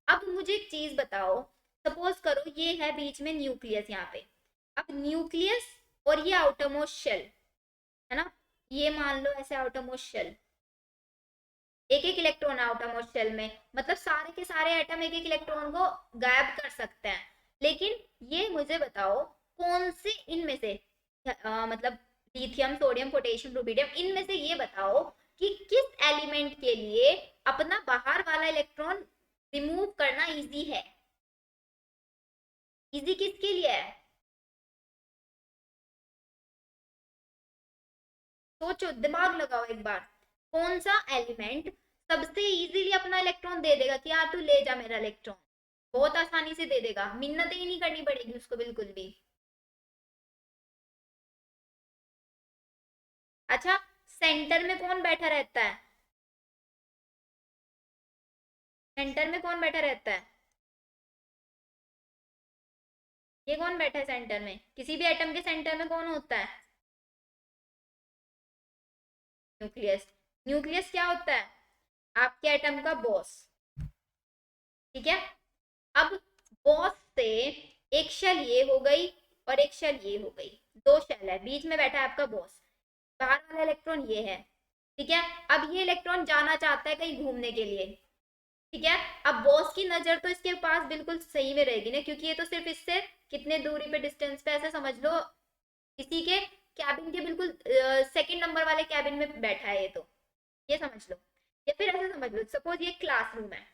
अब मुझे एक चीज बताओ, सपोज करो ये है बीच में न्यूक्लियस यहाँ पे। अब न्यूक्लियस और ये आउटरमोस्ट शेल है ना, ये मान लो ऐसे आउटरमोस्ट शेल, एक एक इलेक्ट्रॉन आउटरमोस्ट शेल में, मतलब सारे के सारे एटम एक एक इलेक्ट्रॉन को गायब कर सकते हैं। लेकिन ये मुझे बताओ, कौन से इनमें से मतलब लिथियम सोडियम पोटेशियम रुबिडियम, इनमें से ये बताओ कि किस एलिमेंट के लिए अपना बाहर वाला इलेक्ट्रॉन रिमूव करना इजी है? इजी किसके लिए है? सोचो, दिमाग लगाओ एक बार। कौन सा एलिमेंट सबसे इजीली अपना इलेक्ट्रॉन दे देगा कि हाँ तू ले जा मेरा इलेक्ट्रॉन? बहुत आसानी से दे देगा, मिन्नतें ही नहीं करनी पड़ेगी उसको बिल्कुल भी। अच्छा, सेंटर में कौन बैठा रहता है? सेंटर में कौन बैठा रहता है? ये कौन बैठा है सेंटर में? किसी भी एटम के सेंटर में कौन होता है? न्यूक्लियस। न्यूक्लियस क्या होता है? आपके एटम का बॉस। ठीक है। अब बॉस से एक शेल ये हो गई और एक शेल ये हो गई, दो शेल है, बीच में बैठा है आपका बॉस, बाहर वाला इलेक्ट्रॉन ये है। ठीक है। अब ये इलेक्ट्रॉन जाना चाहता है कहीं घूमने के लिए। ठीक है। अब बॉस की नजर तो इसके पास बिल्कुल सही में रहेगी ना, क्योंकि ये तो सिर्फ इससे कितने दूरी पे, डिस्टेंस पे, ऐसे समझ लो किसी के कैबिन के बिल्कुल सेकंड नंबर वाले कैबिन में बैठा है ये तो, ये समझ लो। या फिर ऐसे समझ लो, सपोज ये क्लासरूम है,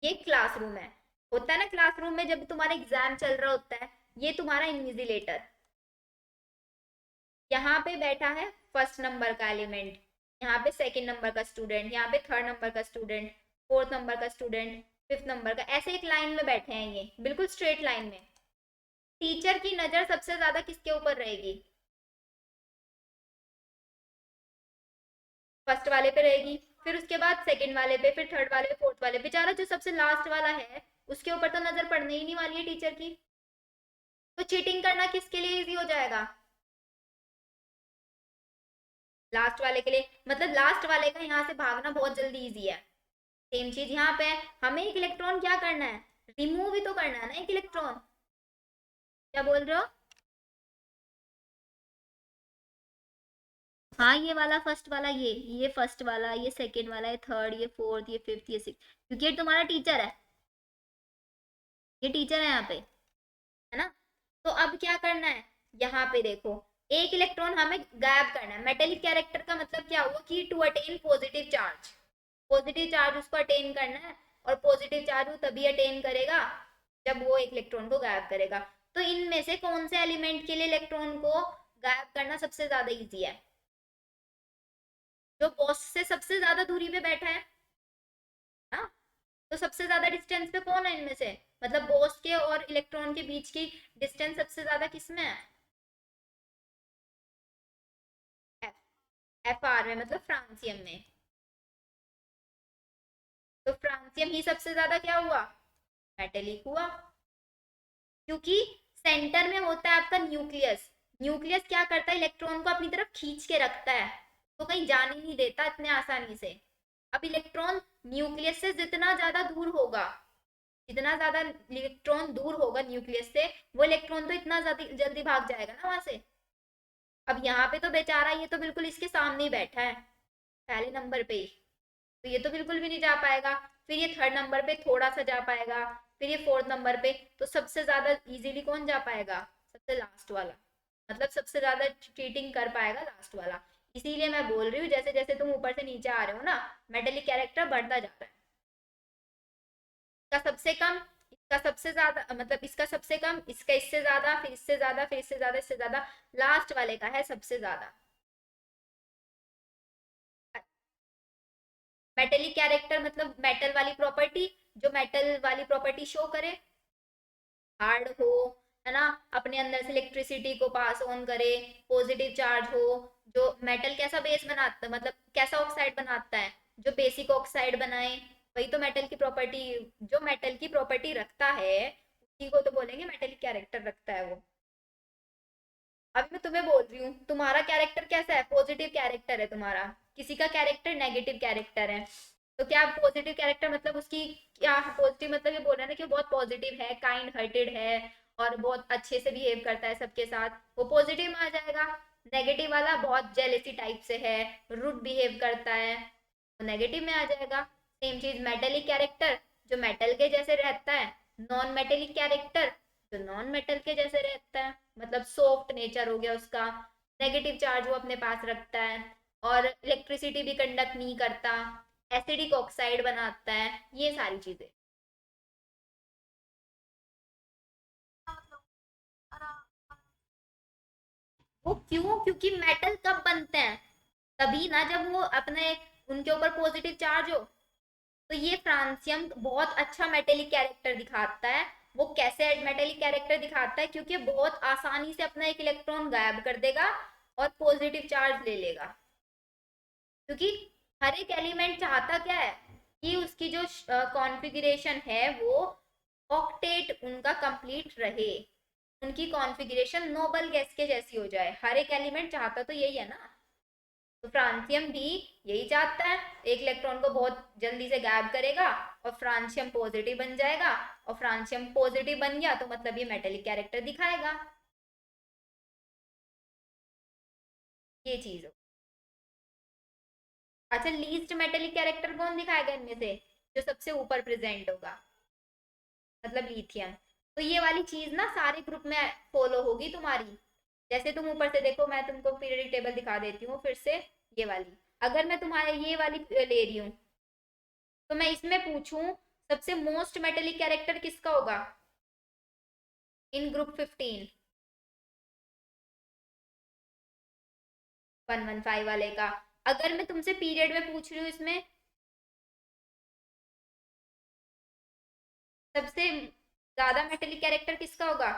ये क्लासरूम है, होता है ना क्लासरूम में जब तुम्हारा एग्जाम चल रहा होता है, ये तुम्हारा इन्विजिलेटर, यहाँ पे बैठा है फर्स्ट नंबर का एलिमेंट, यहाँ पे सेकंड नंबर का स्टूडेंट, यहाँ पे थर्ड नंबर का स्टूडेंट, फोर्थ नंबर का स्टूडेंट, फिफ्थ नंबर का, ऐसे एक लाइन में बैठे हैं ये बिल्कुल स्ट्रेट लाइन में। टीचर की नजर सबसे ज्यादा किसके ऊपर रहेगी? फर्स्ट वाले पे रहेगी, फिर उसके बाद सेकंड वाले पे, फिर थर्ड वाले पे, फोर्थ वाले पे। बेचारा जो सबसे लास्ट वाला है उसके ऊपर तो नजर पड़ने ही नहीं वाली है टीचर की। तो चीटिंग करना किसके लिए इजी हो जाएगा? लास्ट वाले के लिए, मतलब लास्ट वाले का यहाँ से भागना बहुत जल्दी इजी है। सेम चीज यहाँ पे है, हमें एक इलेक्ट्रॉन क्या करना है? रिमूव ही तो करना है ना एक इलेक्ट्रॉन। क्या बोल रहे हो? हाँ, ये वाला फर्स्ट वाला, ये फर्स्ट वाला, ये सेकंड वाला, ये थर्ड, ये फोर्थ, ये फिफ्थ, ये सिक्स, क्योंकि ये तुम्हारा टीचर है, ये टीचर है यहाँ पे, है ना? तो अब क्या करना है, यहाँ पे देखो, एक इलेक्ट्रॉन हमें गायब करना है। मेटेलिक कैरेक्टर का मतलब क्या हुआ कि to attain positive charge, positive charge उसको अटेन करना है, और पॉजिटिव चार्ज वो तभी अटेन करेगा जब वो एक इलेक्ट्रॉन को गायब करेगा। तो इनमें से कौन से एलिमेंट के लिए इलेक्ट्रॉन को गायब करना सबसे ज्यादा इजी है? जो बॉस से सबसे ज्यादा दूरी पे बैठा है ना। तो सबसे ज्यादा डिस्टेंस पे कौन है इनमें से, मतलब बॉस के और इलेक्ट्रॉन के बीच की डिस्टेंस सबसे ज्यादा किसमें है? एफ आर में, मतलब फ्रांसियम में। तो फ्रांसियम ही सबसे ज्यादा क्या हुआ, मेटेलिक हुआ, क्योंकि सेंटर में होता है आपका न्यूक्लियस। न्यूक्लियस क्या करता है, इलेक्ट्रॉन को अपनी तरफ खींच के रखता है, तो कहीं जाने नहीं देता इतने आसानी से। अब इलेक्ट्रॉन न्यूक्लियस से जितना ज्यादा दूर होगा, जितना ज्यादा इलेक्ट्रॉन दूर होगा न्यूक्लियस से, वो इलेक्ट्रॉन तो इतना जल्दी जल्दी भाग जाएगा ना वहां से। अब यहाँ पे तो बेचारा ये तो बिल्कुल इसके सामने ही बैठा है, पहले नंबर पे ही, तो ये तो बिल्कुल भी नहीं जा पाएगा। फिर ये थर्ड नंबर पे थोड़ा सा जा पाएगा, फिर ये फोर्थ नंबर पे, तो सबसे ज्यादा इजीली कौन जा पाएगा, सबसे लास्ट वाला, मतलब सबसे ज्यादा चीटिंग कर पाएगा लास्ट वाला। इसीलिए मैं बोल रही हूँ, जैसे जैसे तुम ऊपर से नीचे आ रहे हो ना, मेटेलिक कैरेक्टर बढ़ता जाता है। इसका सबसे कम, इसका सबसे ज्यादा, मतलब इसका सबसे कम, इसका इससे ज्यादा, फिर इससे ज्यादा, फिर इससे ज्यादा, इससे ज्यादा, लास्ट वाले का है सबसे ज्यादा। मेटेलिक कैरेक्टर मतलब मेटल वाली प्रॉपर्टी, जो मेटल वाली प्रॉपर्टी शो करे, हार्ड हो, है ना, अपने अंदर से इलेक्ट्रिसिटी को पास ऑन करे, पॉजिटिव चार्ज हो। जो मेटल कैसा बेस बनाता है, मतलब कैसा ऑक्साइड बनाता है, जो बेसिक ऑक्साइड बनाए, वही तो मेटल की प्रॉपर्टी, जो मेटल की प्रॉपर्टी रखता है उसी को तो बोलेंगे मेटेलिक कैरेक्टर रखता है वो। अभी मैं तुम्हें बोल रही हूँ, तुम्हारा कैरेक्टर कैसा है, पॉजिटिव कैरेक्टर है तुम्हारा, किसी का कैरेक्टर नेगेटिव कैरेक्टर है। तो क्या पॉजिटिव कैरेक्टर मतलब उसकी, क्या पॉजिटिव मतलब ये बोल रहे हैं ना कि वो बहुत पॉजिटिव है, काइंड हार्टेड है, और बहुत अच्छे से बिहेव करता है सबके साथ, वो पॉजिटिव में आ जाएगा। नेगेटिव वाला बहुत जेलेसी टाइप से है, रूड बिहेव करता है, वो नेगेटिव में आ जाएगा। सेम चीज मेटेलिक कैरेक्टर, जो मेटल के जैसे रहता है। नॉन मेटेलिक कैरेक्टर, जो नॉन मेटल के जैसे रहता है, मतलब सॉफ्ट नेचर हो गया उसका, नेगेटिव चार्ज वो अपने पास रखता है, और इलेक्ट्रिसिटी भी कंडक्ट नहीं करता, एसिडिक ऑक्साइड बनाता है, ये सारी चीजें। वो क्यों, क्योंकि मेटल कब बनते हैं, तभी ना जब वो अपने, उनके ऊपर पॉजिटिव चार्ज हो। तो ये फ्रांसियम बहुत अच्छा मेटेलिक कैरेक्टर दिखाता है। वो कैसे मेटेलिक कैरेक्टर दिखाता है, क्योंकि बहुत आसानी से अपना एक इलेक्ट्रॉन गायब कर देगा और पॉजिटिव चार्ज ले लेगा। क्योंकि हर एक एलिमेंट चाहता क्या है, कि उसकी जो कॉन्फ़िगरेशन है वो ऑक्टेट उनका कंप्लीट रहे, उनकी कॉन्फ़िगरेशन नोबल गैस के जैसी हो जाए। हर एक एलिमेंट चाहता तो यही है ना। तो फ्रांसियम भी यही चाहता है, एक इलेक्ट्रॉन को बहुत जल्दी से गायब करेगा और फ्रांसियम पॉजिटिव बन जाएगा, और फ्रांसियम पॉजिटिव बन गया तो मतलब ये मेटेलिक कैरेक्टर दिखाएगा, ये चीज हो। अच्छा, लीस्ट मेटेलिक कैरेक्टर कौन दिखाएगा इनमें से, जो सबसे ऊपर प्रेजेंट होगा, मतलब लिथियम। तो ये वाली चीज ना सारे ग्रुप में फॉलो होगी तुम्हारी। जैसे तुम ऊपर से देखो, मैं तुमको पीरियडिक टेबल दिखा देती हूँ फिर से, ये वाली, अगर मैं तुम्हारे ये वाली ले रही हूँ, तो मैं इसमें पूछूं सबसे मोस्ट मेटेलिक कैरेक्टर किसका होगा इन ग्रुप 15, 115 वाले का। अगर मैं तुमसे पीरियड में पूछ रही हूँ इसमें, सबसे ज्यादा मेटेलिक कैरेक्टर किसका होगा,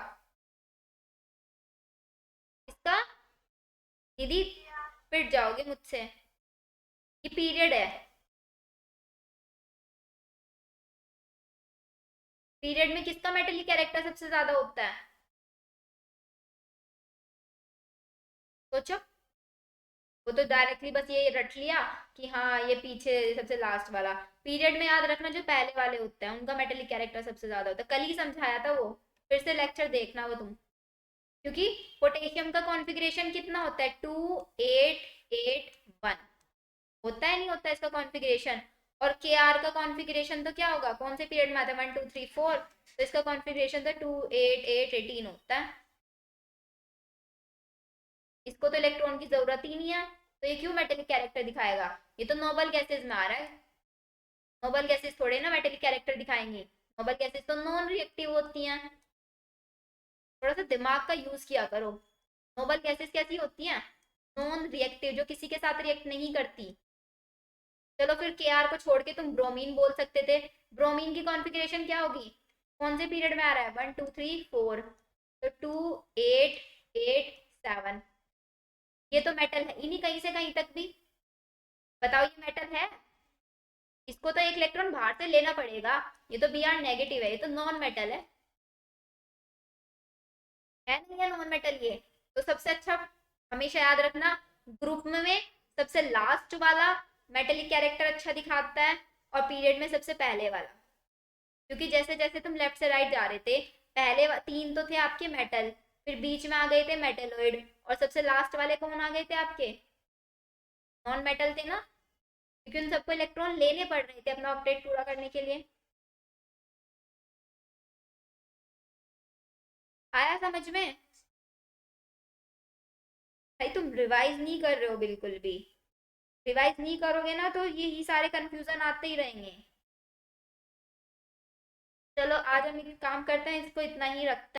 इसका। दीदी पिट जाओगे मुझसे, ये पीरियड है, पीरियड में किसका मेटेलिक कैरेक्टर सबसे ज्यादा होता है, सोचो। वो तो डायरेक्टली बस ये रट लिया कि हाँ ये पीछे सबसे लास्ट वाला। पीरियड में याद रखना, जो पहले वाले होते हैं उनका मेटेलिक कैरेक्टर सबसे ज्यादा होता है, कल ही समझाया था वो, फिर से लेक्चर देखना वो तुम। क्योंकि पोटेशियम का कॉन्फ़िगरेशन कितना होता है, 2881 होता है, नहीं होता है इसका कॉन्फ़िगरेशन। और के आर का कॉन्फ़िगरेशन तो क्या होगा, कौन से पीरियड में आता है, 1 2 3 4, तो इसका कॉन्फ़िगरेशन तो 28818 होता है। इसको तो इलेक्ट्रॉन की जरूरत ही नहीं है, तो ये क्यों मेटेलिक कैरेक्टर दिखाएगा, ये तो नोबल गैसेज में आ रहा है। नोबल गैसेज थोड़े ना मेटेलिक कैरेक्टर दिखाएंगे, नोबल गैसेज तो नॉन रिएक्टिव होती हैं। थोड़ा सा दिमाग का यूज किया करो। नोबल गैसेज कैसी होती हैं, नॉन रिएक्टिव, जो किसी के साथ रिएक्ट नहीं करती। चलो फिर के आर को छोड़ के तुम ब्रोमीन बोल सकते थे, ब्रोमीन की कॉन्फ़िगरेशन क्या होगी, कौन से पीरियड में आ रहा है, 1 2 3 4, तो 2887। ये तो मेटल है ही नहीं कहीं से कहीं तक भी, बताओ ये मेटल है, इसको तो एक इलेक्ट्रॉन बाहर से लेना पड़ेगा, ये तो बी आर नेगेटिव है, ये तो नॉन मेटल है नहीं है नॉन मेटल ये। तो सबसे अच्छा हमेशा याद रखना, ग्रुप में सबसे लास्ट वाला मेटेलिक कैरेक्टर अच्छा दिखाता है, और पीरियड में सबसे पहले वाला। क्योंकि जैसे जैसे तुम लेफ्ट से राइट जा रहे थे, पहले तीन तो थे आपके मेटल, फिर बीच में आ गए थे मेटेलॉइड, और सबसे लास्ट वाले कौन आ गए थे आपके, नॉन मेटल थे ना, क्योंकि उन सबको इलेक्ट्रॉन लेने पड़ रहे थे अपना ऑक्टेट पूरा करने के लिए। आया समझ में? भाई तुम रिवाइज नहीं कर रहे हो बिल्कुल भी, रिवाइज नहीं करोगे ना तो यही सारे कंफ्यूजन आते ही रहेंगे। चलो आज हम एक काम करते हैं, इसको इतना ही रखते हैं।